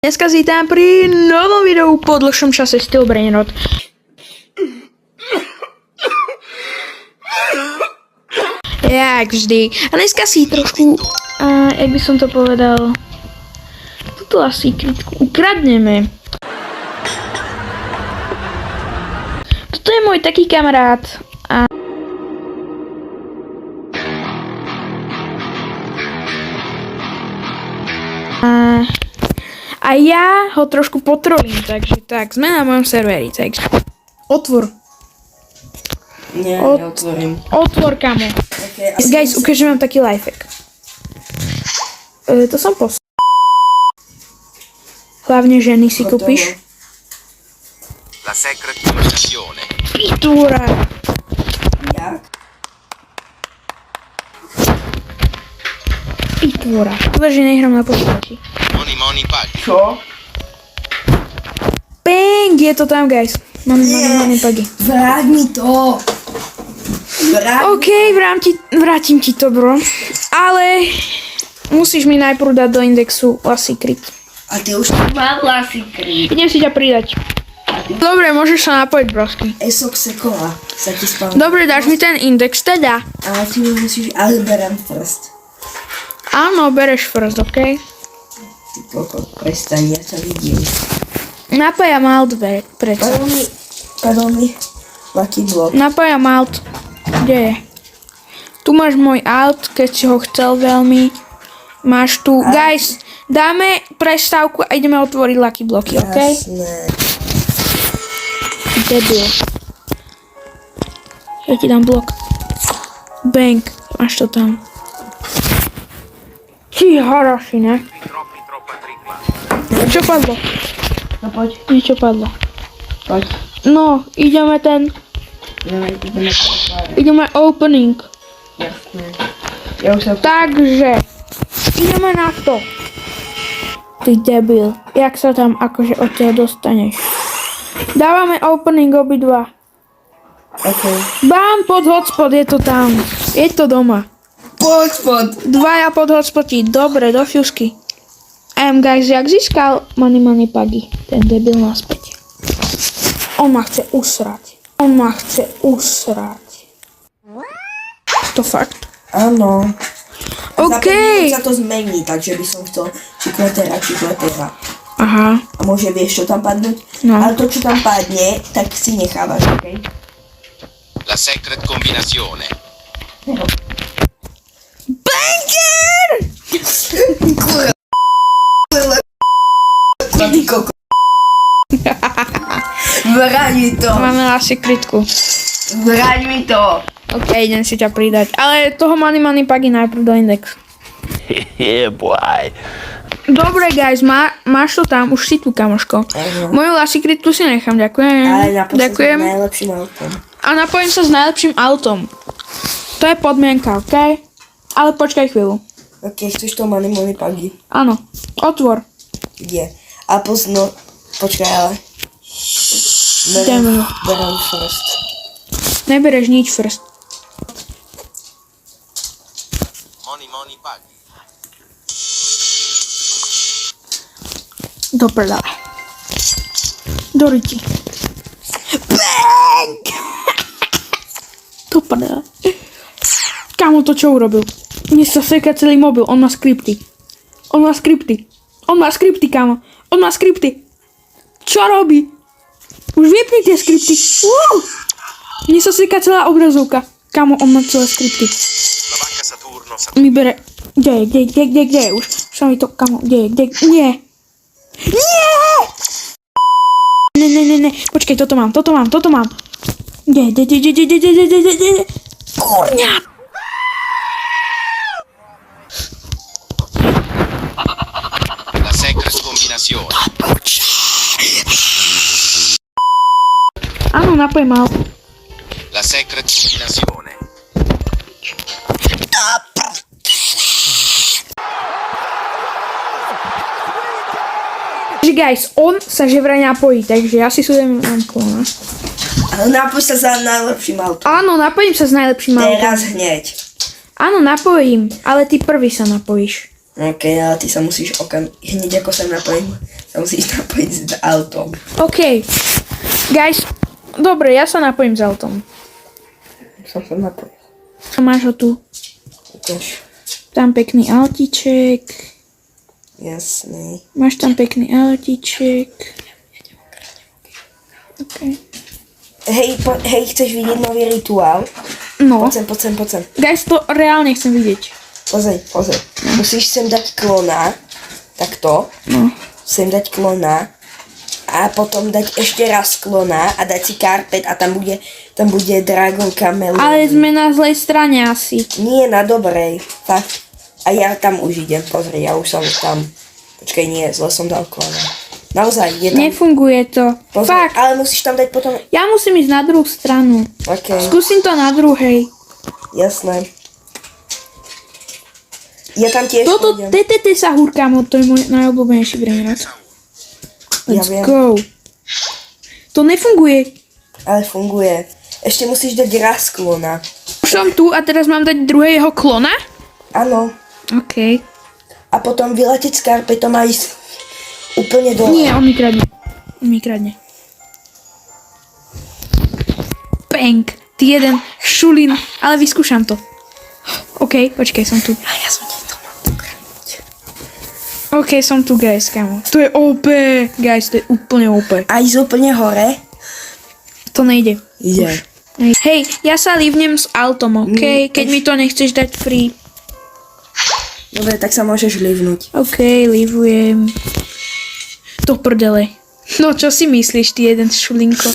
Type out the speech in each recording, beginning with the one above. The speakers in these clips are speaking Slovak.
Dneska si tam pri novom videu po dlhšom čase Steel Brainrot. Jak vždy. A dneska si trošku, jak by som to povedal, tuto asi krytku ukradneme. Toto je môj taký kamarát. A ja ho trošku potrolím, takže tak, sme na mojom serveri, takže otvor. Nie, neotvorím. Otvor, kamo. Okay, Guys, ukážem vám taký lifehack. To som Hlavne ženy si kúpiš. La secret combinazione. Pitúra. Jak? Pitúra. Že nehrám na počítači. Money pagi. Čo? Bang, je to tam, guys. Money pagi. Vráť mi to! OK, vrátim ti to, bro. Ale musíš mi najprv dať do indexu Lassie Crit. A ty už mal Lassie Crit. Idem si ťa pridať. Dobre, môžeš sa napojiť, brosky. Esok Sekola sa ti spavne. Dobre, dáš mi ten index teda. Ale ty mi musíš, ale berem first. Áno, bereš first, OK? Ty koko, prestaň, ja ťa vidím. Napájam alt, predsa. Padol mi Lucky Block. Napájam alt. Kde je? Tu máš môj alt, keď si ho chcel veľmi. Máš tu. Guys, dáme prestávku a ideme otvoriť Lucky Blocky, OK? Jasné. Debil. Ja ti dám blok. Bang. Máš to tam. Ty haraši, ne? Troppa tripla. Čo padlo? No poď, Niečo padlo. poď. No, ideme Ideme opening. Jasné. Ja už sa... Takže, ideme na to. Ty debil. Jak sa tam akože odtiaľ dostaneš? Dávame opening obidva. OK. Bám, pod hotspot, je to tam. Je to doma. Poď spod. Dvaja pod hotspotí. Dobre, do fiusky. Guys, jak získal Money Pagi? Ten debil naspäť. On ma chce usrať. To fakt? Áno. OK. Za to zmení, takže by som chcel čikletera. Aha. A môže vieš, čo tam padnúť? No. Ale to, čo tam padne, tak si nechávaš, OK? La secret combinazione. Banger! Ty koko. Vráť mi to. Máme asi krytku. Vráť mi to. OK, idem si ťa pridať. Ale toho Money Pagi najprv do index. Yeah, boy. Dobre, guys, máš to tam, už si tu, kamoško. Moju Lassie Critu si nechám, ďakujem. Ale naposledy Ďakujem. s najlepším autom. A napojím sa s najlepším autom. To je podmienka, OK? Ale počkaj chvíľu. OK, chceš to Money Pagi? Áno, otvor. Kde? A počkaj, ale... Ideme. Berem first. Nebereš nič first. Money pagi. Do prdele. Do ryti. Bang! Do prdele. Kámo, to čo urobil? Mne sa seka celý mobil, on má skripty. Kámo. On má skripty. Čo robí? Už vypni tie skripty. Mne sa seka celá obrazovka. Kámo, on má celé skripty. La banca Saturno. Mi bere... Kde je už? Čo mi to, kámo, kde je? Nie! Ne. Počkej, toto mám. Kde? Kurňa! La secret combinazione. Áno, napoj mal. La secret combinazione. Takže guys, on sa že vraj napojí, takže ja si súdem na klona. Ale napoj sa za najlepším autom. Áno, napojím sa s najlepším autom. Teraz hneď. Áno, napojím, ale ty prvý sa napojíš. OK, ale ty sa musíš hneď ako sa napojím sa musíš napojiť s autom. OK. Guys, dobre, ja sa napojím s autom. Som sa napojil. Máš ho tu. Ukáž. Tam pekný autíček. Jasný. Máš tam pekný autíček. OK. Hej, chceš vidieť nový rituál? No. Poď sem. Guys, to reálne chcem vidieť. Pozri. Musíš sem dať klona. Takto. No. Sem dať klona. A potom dať ešte raz klona a dať si karpet a tam bude Dragon Camel. Ale sme na zlej strane asi. Nie, na dobrej. Fakt. A ja tam už idem, pozri, ja už som tam. Počkaj, nie, zle som dal klona. Naozaj, je tam. Nefunguje to. Pozri, Fakt. ale musíš tam dať potom. Ja musím ísť na druhú stranu. OK, Skúsim to na druhej. jasné. Ja tam tiež Toto pôjdem. TTT sa húrkamo, to je môj najobľúbenejší brainrot. Let's viem. go. To nefunguje. Ale funguje. Ešte musíš dať raz klona. Už som tu a teraz mám dať druhého klona? Áno. OK. A potom vyletieť s karpetom a ísť úplne dole. Nie, on mi kradne. Bang. Ty jeden šulín. Ale vyskúšam to. OK, počkaj, som tu. A ja som to mal ukradnúť. OK, som tu, guys, kamo. To je OP. Guys, to je úplne OP. A ísť úplne hore? To nejde. Ide. Hej, ja sa livnem s autom, OK? Keď mi to nechceš dať free. Dobre, tak sa môžeš livnúť. OK, livujem. To prdele. No, čo si myslíš, ty jeden šulinko?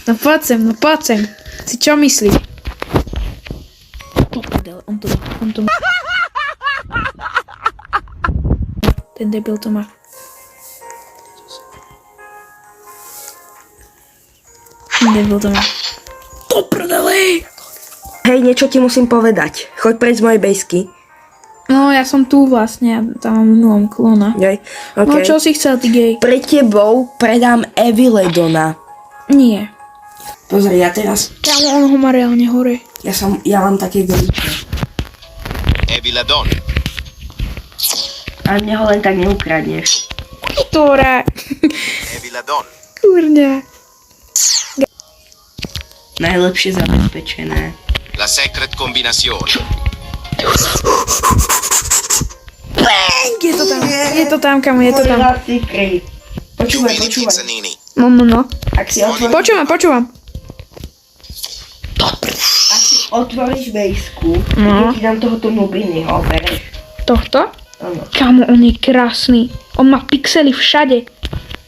No poď sem. Si čo myslíš? To prdele, on to má. Ten debil to má. To prdele! Hej, niečo ti musím povedať. Choď preč z mojej bejsky. No, ja som tu vlastne, ja tam mám minulom klona. Hej, No, OK. čo si chcel, ty gej? Pre tebou predám Eviledona. Nie. Pozri, ja teraz... Kámo, on ho má reálne hore. Ja mám také goličky. Eviladon. A mne ho len tak neukradneš. Ktorá? Eviladon. Kurňa. Najlepšie zabezpečené. La secret combinazione. Bang! Je to tam, kamo, je to tam. Počúvaj. Pizzanini. No. Ak si Počúvam. Ak si otvoríš bejsku, No. ti dám tohoto nubinyho, bereš. Tohto? Áno. Kámo, on je krásny. On má pixely všade.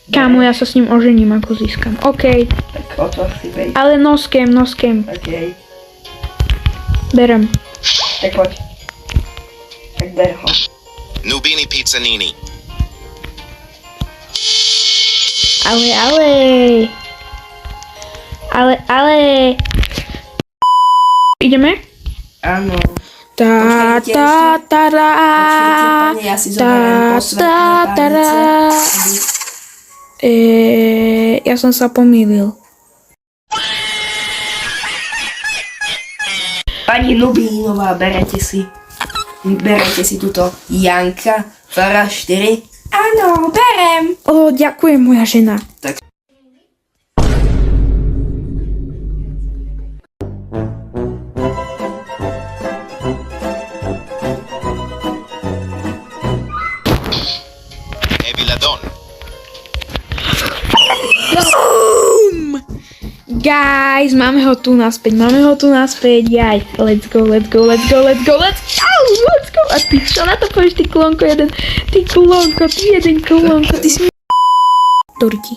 Kámo, ja sa s ním ožením, ako získam. OK. Tak otvor si bejsku. Ale noskem. OK. Berem. Tak poď. Tak ber ho. Nubini Pizzanini. Ale. Ideme? Áno. Ta Počkajte ta ešte. ta ra. Počkajte, pane, ja si zoberiem posvetné palice. Ja som sa pomýlil. Pani Nubinová, berete si túto Janka Fara 4? Áno, berem. Ďakujem, moja žena. Tak. Eviladon. Guys, máme ho tu naspäť. Jaj, let's go. A ty čo na to povieš, ty klonko jeden? Ty jeden klonko. Ty si... Dorky.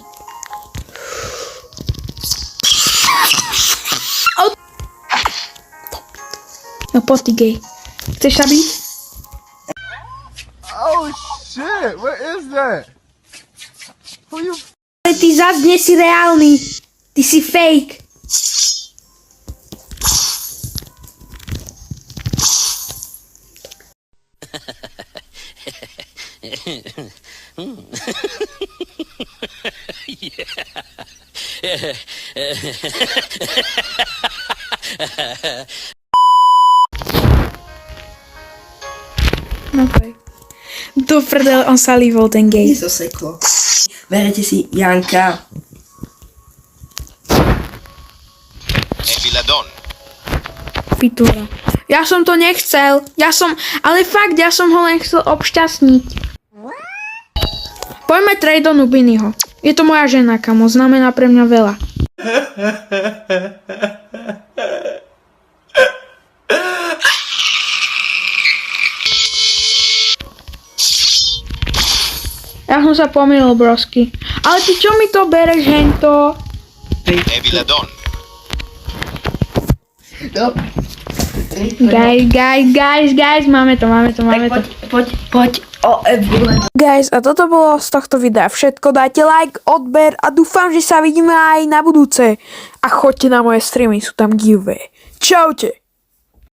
No poď, ty gej. Chceš sa byť? Oh shit, what is that? Who you Ale ty zas nie si reálny. Ty si fake. No tak. Do prdele, on sa líbol ten gej. Zoseklo. Berete si Janka. Eviladon. Pitúra. Ja som to nechcel. Ale fakt, ja som ho len chcel obšťastniť. Poďme trade do Nubiniho. Je to moja žena, kamo. Znamená pre mňa veľa. Ja som sa pomýlil, brosky. Ale ty čo mi to bereš, hento? Eviladon. No. Guys, máme to. Poď. O, Eviladon. Guys, a toto bolo z tohto videa všetko. Dajte like, odber a dúfam, že sa vidíme aj na budúce. A choďte na moje streamy, sú tam giveaway. Čaute.